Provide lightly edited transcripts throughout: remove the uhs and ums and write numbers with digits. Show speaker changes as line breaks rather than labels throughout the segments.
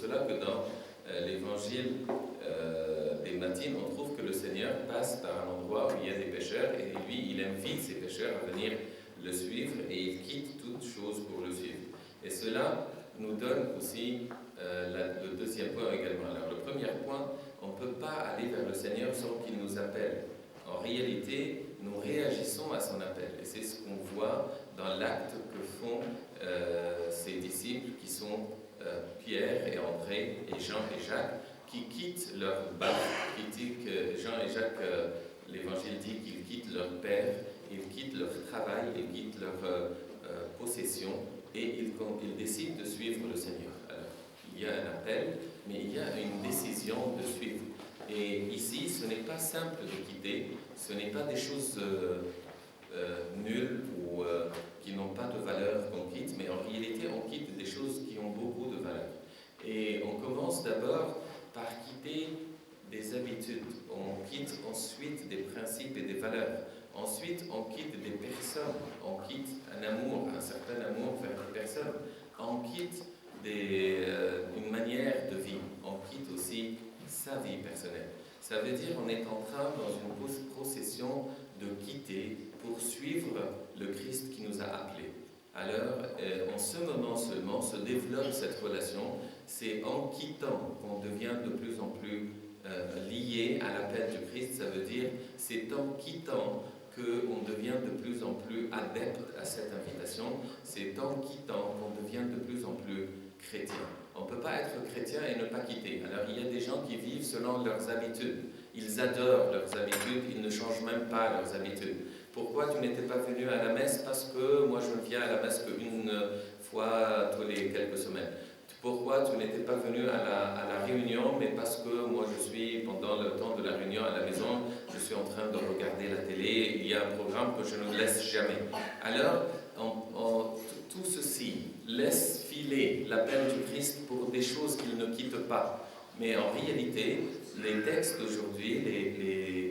cela que dans l'évangile des Matines, on trouve que le Seigneur passe par un endroit où il y a des pécheurs et lui, il invite ces pécheurs à venir le suivre et il quitte toute chose pour le suivre. Et cela nous donne aussi le deuxième point également. Alors le premier point, on ne peut pas aller vers le Seigneur sans qu'il nous appelle. En réalité, nous réagissons à son appel. Et c'est ce qu'on voit dans l'acte que font ces disciples qui sont Pierre et André et Jean et Jacques, qui quittent leur barque, Jean et Jacques, l'Évangile dit qu'ils quittent leur père, ils quittent leur travail, ils quittent leur possession et ils décident de suivre le Seigneur. Alors, il y a un appel, mais il y a une décision de suivre. Et ici, ce n'est pas simple de quitter, ce n'est pas des choses nulles ou qui n'ont pas de valeur qu'on quitte, mais en réalité, on quitte des choses qui ont beaucoup de valeur. Et on commence d'abord par quitter des habitudes, on quitte ensuite des principes et des valeurs. Ensuite, on quitte des personnes, on quitte un amour, un certain amour vers des personnes. On quitte une manière de vivre, on quitte aussi sa vie personnelle. Ça veut dire qu'on est en train, dans une procession, de quitter pour suivre le Christ qui nous a appelés. Alors, en ce moment seulement, se développe cette relation. C'est en quittant qu'on devient de plus en plus lié à l'appel du Christ. Ça veut dire, c'est en quittant qu'on devient de plus en plus adepte à cette invitation. C'est en quittant qu'on devient de plus en plus chrétien. On ne peut pas être chrétien et ne pas quitter. Alors, il y a des gens qui vivent selon leurs habitudes. Ils adorent leurs habitudes, ils ne changent même pas leurs habitudes. Pourquoi tu n'étais pas venu à la messe? Parce que moi, je ne viens à la messe qu'une fois tous les quelques semaines. Pourquoi tu n'étais pas venu à la réunion? Mais parce que moi, je suis, pendant le temps de la réunion à la maison, je suis en train de regarder la télé. Il y a un programme que je ne laisse jamais. Alors, tout ceci laisse filer l'appel du Christ pour des choses qu'il ne quitte pas. Mais en réalité, les textes d'aujourd'hui,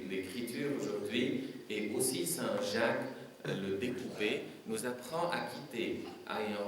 l'écriture aujourd'hui, et aussi Saint Jacques, le découpé, nous apprend à quitter.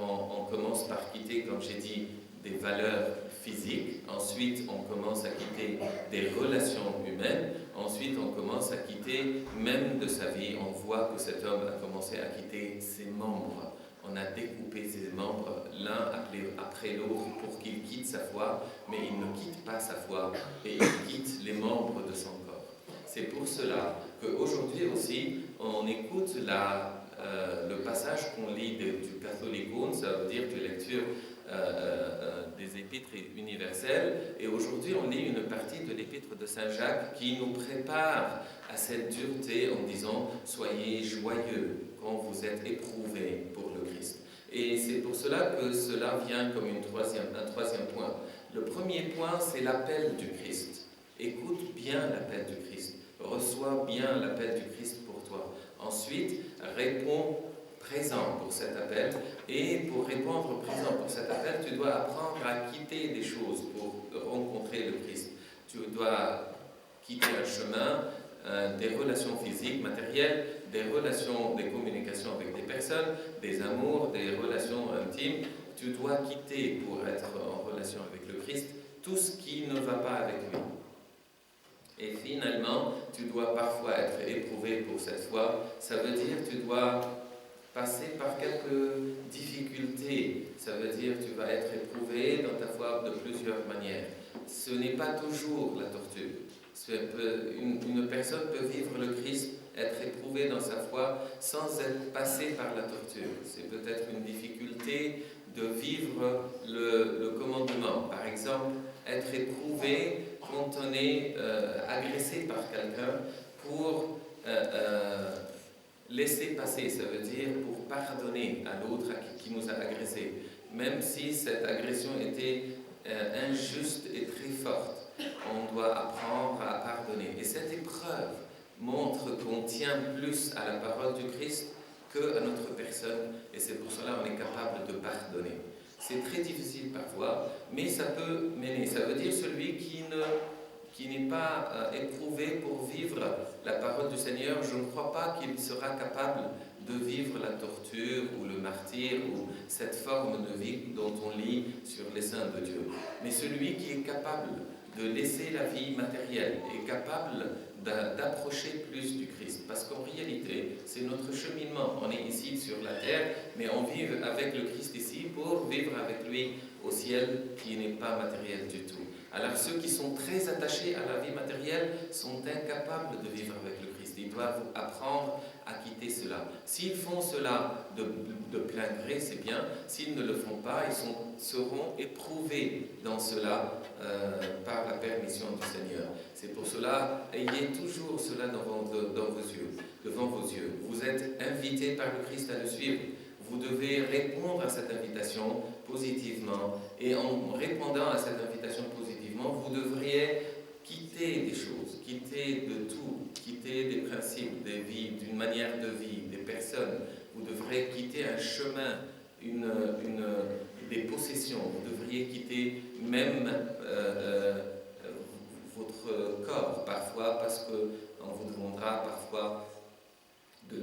On commence par quitter, comme j'ai dit, des valeurs physiques. Ensuite, on commence à quitter des relations humaines. Ensuite, on commence à quitter même de sa vie. On voit que cet homme a commencé à quitter ses membres. On a découpé ses membres l'un après l'autre pour qu'il quitte sa foi, mais il ne quitte pas sa foi et il quitte les membres de son corps. C'est pour cela qu'aujourd'hui aussi, on écoute le passage qu'on lit du Catholicon, ça veut dire de lecture des épîtres universelles, et aujourd'hui on lit une partie de l'épître de Saint Jacques qui nous prépare à cette dureté en disant « Soyez joyeux quand vous êtes éprouvés pour le Christ ». Et c'est pour cela que cela vient comme un troisième point. Le premier point, c'est l'appel du Christ. Écoute bien l'appel du Christ. Reçois bien l'appel du Christ pour toi. Ensuite, réponds présent pour cet appel. Et pour répondre présent pour cet appel, tu dois apprendre à quitter des choses pour rencontrer le Christ. Tu dois quitter un chemin, des relations physiques, matérielles, des communications avec des personnes, des amours, des relations intimes. Tu dois quitter pour être en relation avec le Christ tout ce qui ne va pas avec lui. Et finalement, tu dois parfois être éprouvé pour cette foi. Ça veut dire que tu dois passer par quelques difficultés. Ça veut dire que tu vas être éprouvé dans ta foi de plusieurs manières. Ce n'est pas toujours la torture. Une personne peut vivre le Christ, être éprouvée dans sa foi sans être passée par la torture. C'est peut-être une difficulté de vivre le commandement. Par exemple, être éprouvé quand on est agressé par quelqu'un pour laisser passer, ça veut dire pour pardonner à l'autre qui nous a agressés. Même si cette agression était injuste et très forte, on doit apprendre à pardonner. Et cette épreuve montre qu'on tient plus à la parole du Christ qu'à notre personne, et c'est pour cela qu'on est capable de pardonner. C'est très difficile parfois, mais ça peut mener. Ça veut dire celui qui n'est pas éprouvé pour vivre la parole du Seigneur, je ne crois pas qu'il sera capable de vivre la torture ou le martyre ou cette forme de vie dont on lit sur les saints de Dieu. Mais celui qui est capable de laisser la vie matérielle est capable d'approcher plus du Christ. Parce qu'en réalité, c'est notre cheminement. On est ici sur la terre, mais on vit avec le Christ ici pour vivre avec lui au ciel qui n'est pas matériel du tout. Alors ceux qui sont très attachés à la vie matérielle sont incapables de vivre avec le Christ. Ils doivent apprendre à quitter cela. S'ils font cela de plein gré, c'est bien. S'ils ne le font pas, ils seront éprouvés dans cela par la permission du Seigneur. C'est pour cela, ayez toujours cela devant vos yeux. Vous êtes invités par le Christ à le suivre. Vous devez répondre à cette invitation positivement. Et en répondant à cette invitation positivement, vous devriez quitter des choses, quitter de tout, quitter des principes, des vies, d'une manière de vie, des personnes. Vous devrez quitter un chemin, des possessions. Vous devriez quitter même votre corps parfois, parce qu'on vous demandera parfois de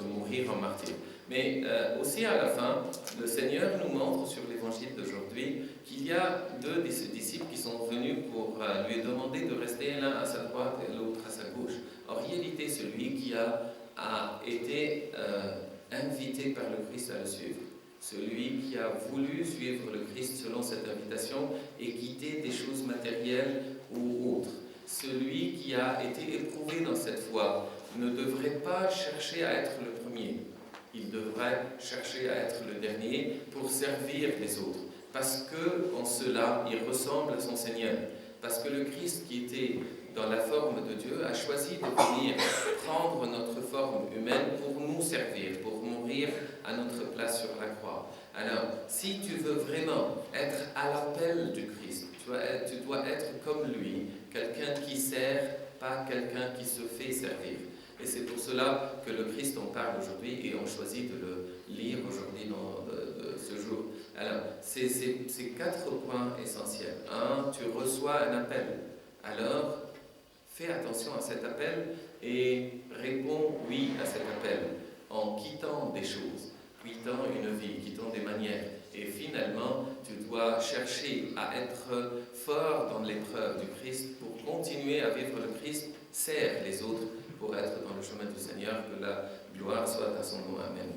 mourir en martyr. Mais aussi à la fin, le Seigneur nous montre sur l'évangile d'aujourd'hui qu'il y a deux de ses disciples qui sont venus pour lui demander de rester l'un à sa droite et l'autre à sa gauche. En réalité, celui qui a été invité par le Christ à le suivre, celui qui a voulu suivre le Christ selon cette invitation et quitter des choses matérielles ou autres, celui qui a été éprouvé dans cette foi ne devrait pas chercher à être le premier. Il devrait chercher à être le dernier pour servir les autres. Parce qu'en cela, il ressemble à son Seigneur. Parce que le Christ qui était dans la forme de Dieu a choisi de venir prendre notre forme humaine pour nous servir, pour mourir à notre place sur la croix. Alors, si tu veux vraiment être à l'appel du Christ, tu dois être comme lui, quelqu'un qui sert, pas quelqu'un qui se fait servir. Et c'est pour cela que le Christ en parle aujourd'hui et on choisit de le lire aujourd'hui dans ce jour. Alors, c'est 4 points essentiels. 1, tu reçois un appel. Alors, fais attention à cet appel et réponds oui à cet appel en quittant des choses, quittant une vie, quittant des manières. Et finalement, tu dois chercher à être fort dans l'épreuve du Christ pour continuer à vivre le Christ, sert les autres pour être dans le chemin du Seigneur, que la gloire soit à son nom. Amen.